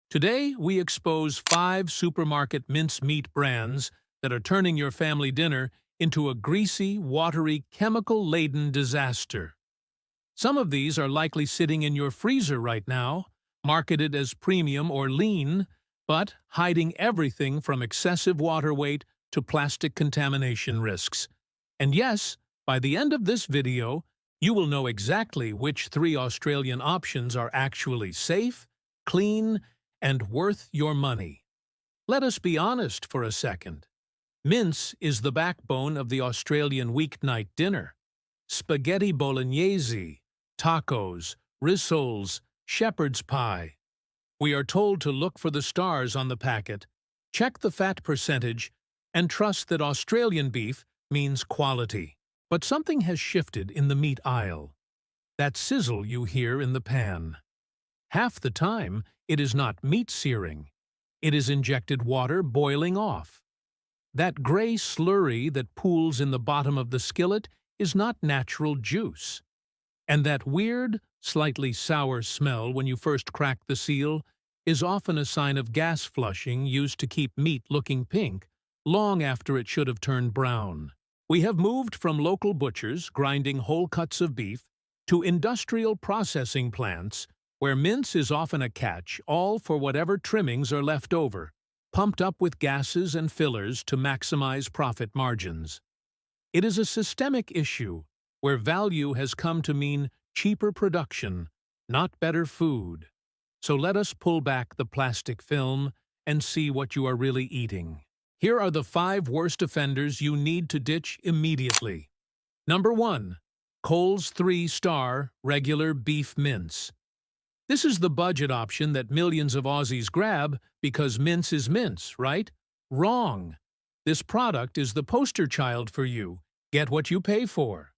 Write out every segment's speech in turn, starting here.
Today, we expose 5 supermarket mincemeat brands that are turning your family dinner into a greasy, watery, chemical-laden disaster. Some of these are likely sitting in your freezer right now, marketed as premium or lean, but hiding everything from excessive water weight to plastic contamination risks. And yes, by the end of this video, you will know exactly which 3 Australian options are actually safe, clean, and worth your money. Let us be honest for a second. Mince is the backbone of the Australian weeknight dinner. Spaghetti bolognese, tacos, rissoles, shepherd's pie. We are told to look for the stars on the packet, check the fat percentage, and trust that Australian beef means quality. But something has shifted in the meat aisle. That sizzle you hear in the pan. Half the time, it is not meat searing. It is injected water boiling off. That gray slurry that pools in the bottom of the skillet is not natural juice. And that weird, slightly sour smell when you first crack the seal is often a sign of gas flushing used to keep meat looking pink long after it should have turned brown. We have moved from local butchers grinding whole cuts of beef to industrial processing plants where mince is often a catch, all for whatever trimmings are left over, pumped up with gases and fillers to maximize profit margins. It is a systemic issue where value has come to mean cheaper production, not better food. So let us pull back the plastic film and see what you are really eating. Here are the 5 worst offenders you need to ditch immediately. Number 1. Coles 3-star regular beef mince. This is the budget option that millions of Aussies grab because mince is mince, right? Wrong. This product is the poster child for you. Get what you pay for.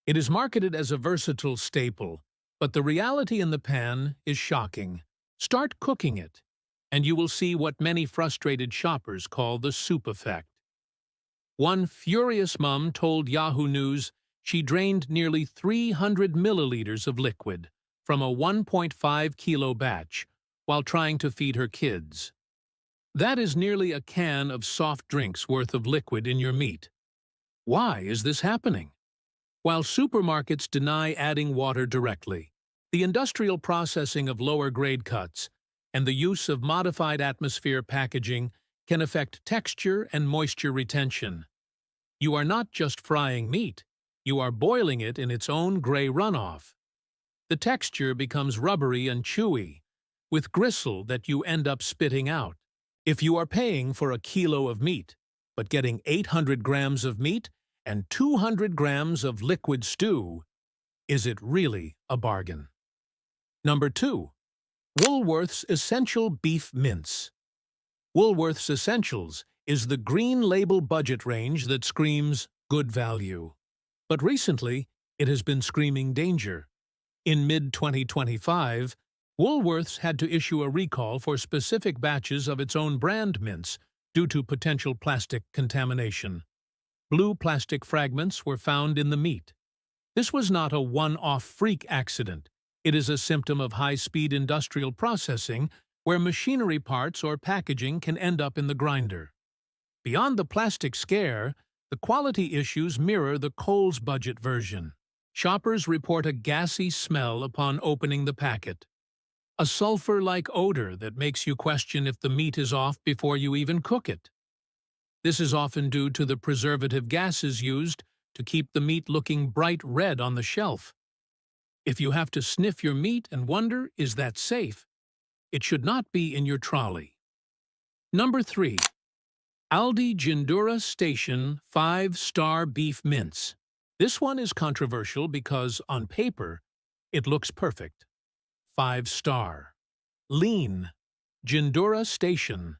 It is marketed as a versatile staple, but the reality in the pan is shocking. Start cooking it, and you will see what many frustrated shoppers call the soup effect. One furious mum told Yahoo News she drained nearly 300 milliliters of liquid from a 1.5-kilo batch while trying to feed her kids. That is nearly a can of soft drinks worth of liquid in your meat. Why is this happening? While supermarkets deny adding water directly, the industrial processing of lower-grade cuts and the use of modified atmosphere packaging can affect texture and moisture retention. You are not just frying meat, you are boiling it in its own gray runoff. The texture becomes rubbery and chewy, with gristle that you end up spitting out. If you are paying for a kilo of meat, but getting 800 grams of meat and 200 grams of liquid stew, is it really a bargain? Number 2. Woolworths Essential Beef Mince. Woolworths Essentials is the green label budget range that screams good value. But recently, it has been screaming danger. In mid-2025, Woolworths had to issue a recall for specific batches of its own brand mince due to potential plastic contamination. Blue plastic fragments were found in the meat. This was not a one-off freak accident. It is a symptom of high-speed industrial processing where machinery parts or packaging can end up in the grinder. Beyond the plastic scare, the quality issues mirror the Coles budget version. Shoppers report a gassy smell upon opening the packet. A sulphur-like odor that makes you question if the meat is off before you even cook it. This is often due to the preservative gases used to keep the meat looking bright red on the shelf. If you have to sniff your meat and wonder, is that safe? It should not be in your trolley. Number 3. Aldi Gindura Station 5-star beef mince. This one is controversial because, on paper, it looks perfect. 5-star. Lean. Gindura Station.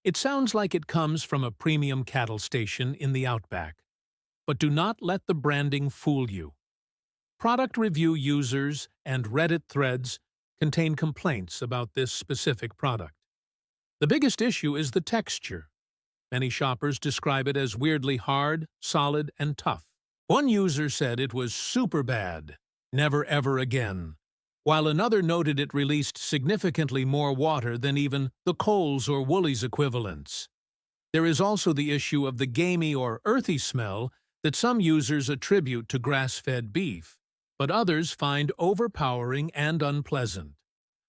It sounds like it comes from a premium cattle station in the outback. But do not let the branding fool you. Product review users and Reddit threads contain complaints about this specific product. The biggest issue is the texture. Many shoppers describe it as weirdly hard, solid, and tough. One user said it was super bad, never ever again. while another noted it released significantly more water than even the Coles or Woolies equivalents. There is also the issue of the gamey or earthy smell that some users attribute to grass-fed beef, but others find overpowering and unpleasant.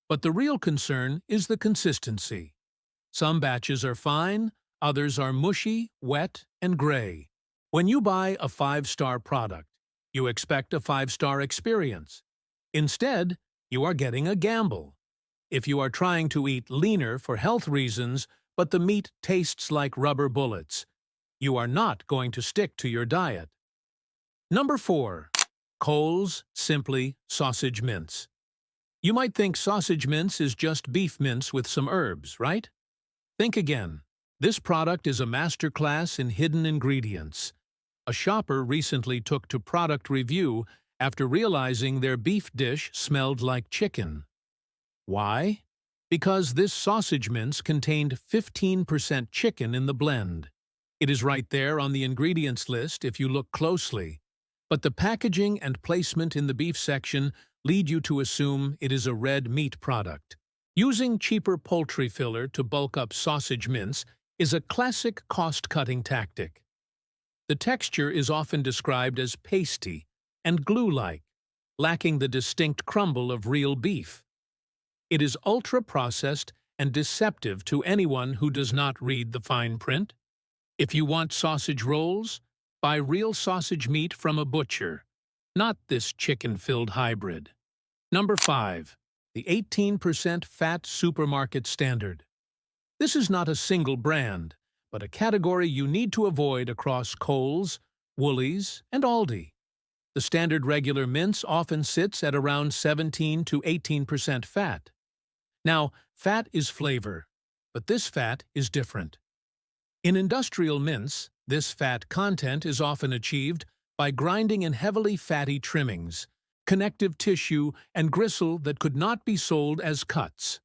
But the real concern is the consistency. Some batches are fine, others are mushy, wet, and gray. When you buy a 5-star product, you expect a 5-star experience. Instead, you are getting a gamble. If you are trying to eat leaner for health reasons, but the meat tastes like rubber bullets, you are not going to stick to your diet. Number 4. Coles Simply Sausage Mince. You might think sausage mince is just beef mince with some herbs, right? Think again. This product is a masterclass in hidden ingredients. A shopper recently took to product review after realizing their beef dish smelled like chicken. Why? Because this sausage mince contained 15% chicken in the blend. It is right there on the ingredients list if you look closely. But the packaging and placement in the beef section lead you to assume it is a red meat product. Using cheaper poultry filler to bulk up sausage mince is a classic cost-cutting tactic. The texture is often described as pasty and glue-like, lacking the distinct crumble of real beef. It is ultra-processed and deceptive to anyone who does not read the fine print. If you want sausage rolls, buy real sausage meat from a butcher, not this chicken-filled hybrid. Number 5. The 18% fat supermarket standard. This is not a single brand, but a category you need to avoid across Coles, Woolies, and Aldi. The standard regular mince often sits at around 17 to 18% fat. Now, fat is flavor, but this fat is different. In industrial mince, this fat content is often achieved by grinding in heavily fatty trimmings, connective tissue, and gristle that could not be sold as cuts.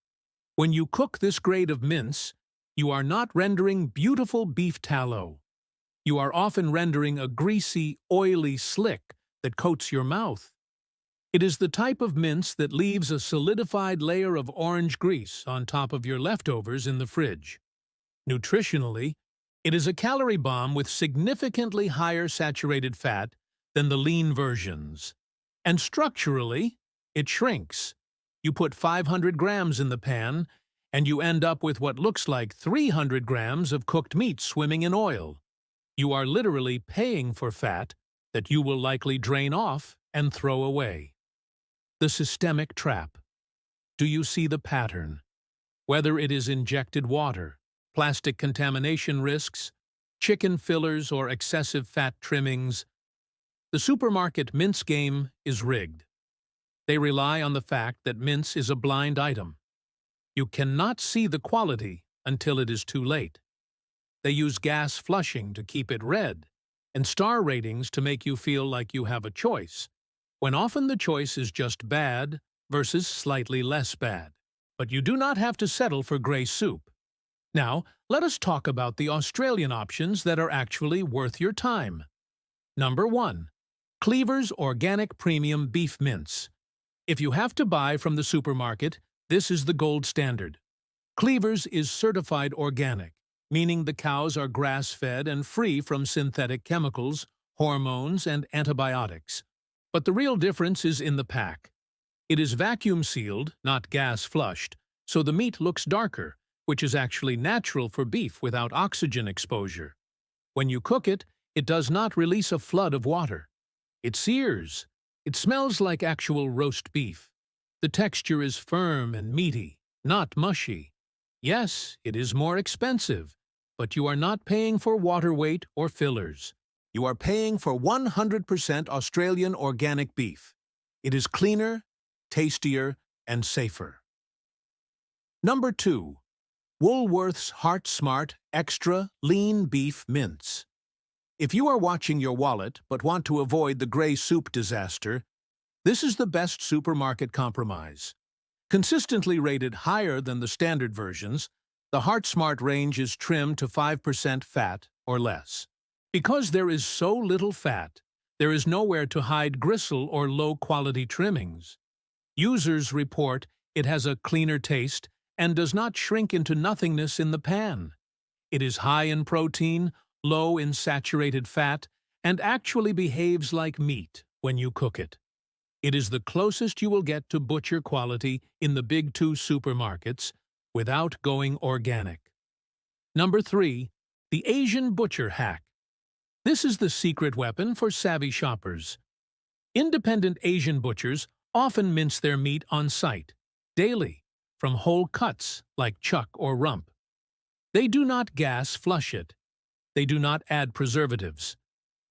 When you cook this grade of mince, you are not rendering beautiful beef tallow. You are often rendering a greasy, oily slick that coats your mouth. It is the type of mince that leaves a solidified layer of orange grease on top of your leftovers in the fridge. Nutritionally, it is a calorie bomb with significantly higher saturated fat than the lean versions. And structurally, it shrinks. You put 500 grams in the pan, and you end up with what looks like 300 grams of cooked meat swimming in oil. You are literally paying for fat that you will likely drain off and throw away. The systemic trap. Do you see the pattern? Whether it is injected water, plastic contamination risks, chicken fillers, or excessive fat trimmings, the supermarket mince game is rigged. They rely on the fact that mince is a blind item. You cannot see the quality until it is too late. They use gas flushing to keep it red, and star ratings to make you feel like you have a choice, when often the choice is just bad versus slightly less bad. But you do not have to settle for grey soup. Now, let us talk about the Australian options that are actually worth your time. Number 1. Cleaver's Organic Premium Beef Mince. If you have to buy from the supermarket, this is the gold standard. Cleaver's is certified organic, meaning the cows are grass-fed and free from synthetic chemicals, hormones, and antibiotics. But the real difference is in the pack. It is vacuum-sealed, not gas-flushed, so the meat looks darker, which is actually natural for beef without oxygen exposure. When you cook it, it does not release a flood of water. It sears. It smells like actual roast beef. The texture is firm and meaty, not mushy. Yes, it is more expensive, but you are not paying for water weight or fillers. You are paying for 100% Australian organic beef. It is cleaner, tastier, and safer. Number 2. Woolworths Heart Smart Extra Lean Beef Mince. If you are watching your wallet but want to avoid the grey soup disaster, this is the best supermarket compromise. Consistently rated higher than the standard versions, the Heart Smart range is trimmed to 5% fat or less. Because there is so little fat, there is nowhere to hide gristle or low-quality trimmings. Users report it has a cleaner taste and does not shrink into nothingness in the pan. It is high in protein, low in saturated fat, and actually behaves like meat when you cook it. It is the closest you will get to butcher quality in the big two supermarkets without going organic. Number 3. The Asian Butcher Hack. This is the secret weapon for savvy shoppers. Independent Asian butchers often mince their meat on site, daily, from whole cuts like chuck or rump. They do not gas flush it. They do not add preservatives.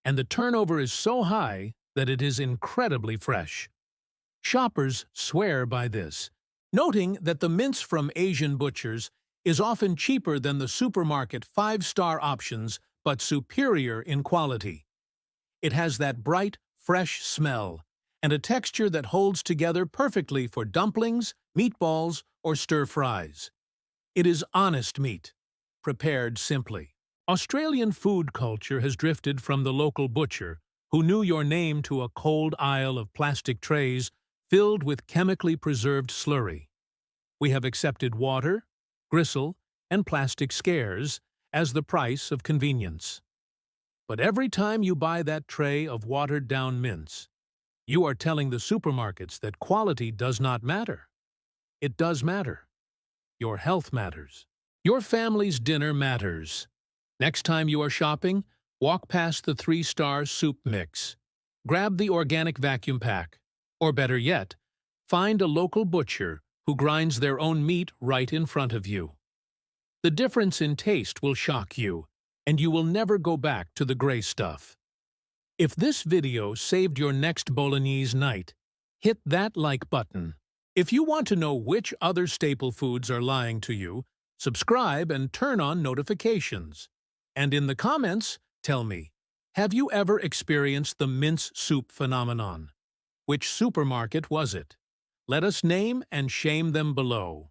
And the turnover is so high that it is incredibly fresh. Shoppers swear by this, noting that the mince from Asian butchers is often cheaper than the supermarket 5-star options but superior in quality. It has that bright, fresh smell and a texture that holds together perfectly for dumplings, meatballs, or stir-fries. It is honest meat, prepared simply. Australian food culture has drifted from the local butcher, who knew your name, to a cold aisle of plastic trays filled with chemically preserved slurry. We have accepted water, gristle, and plastic scares as the price of convenience. But every time you buy that tray of watered-down mince, you are telling the supermarkets that quality does not matter. It does matter. Your health matters. Your family's dinner matters. Next time you are shopping, walk past the 3-star soup mix. Grab the organic vacuum pack. Or better yet, find a local butcher who grinds their own meat right in front of you. The difference in taste will shock you, and you will never go back to the gray stuff. If this video saved your next bolognese night, hit that like button. If you want to know which other staple foods are lying to you, subscribe and turn on notifications. And in the comments, tell me, have you ever experienced the mince soup phenomenon? Which supermarket was it? Let us name and shame them below.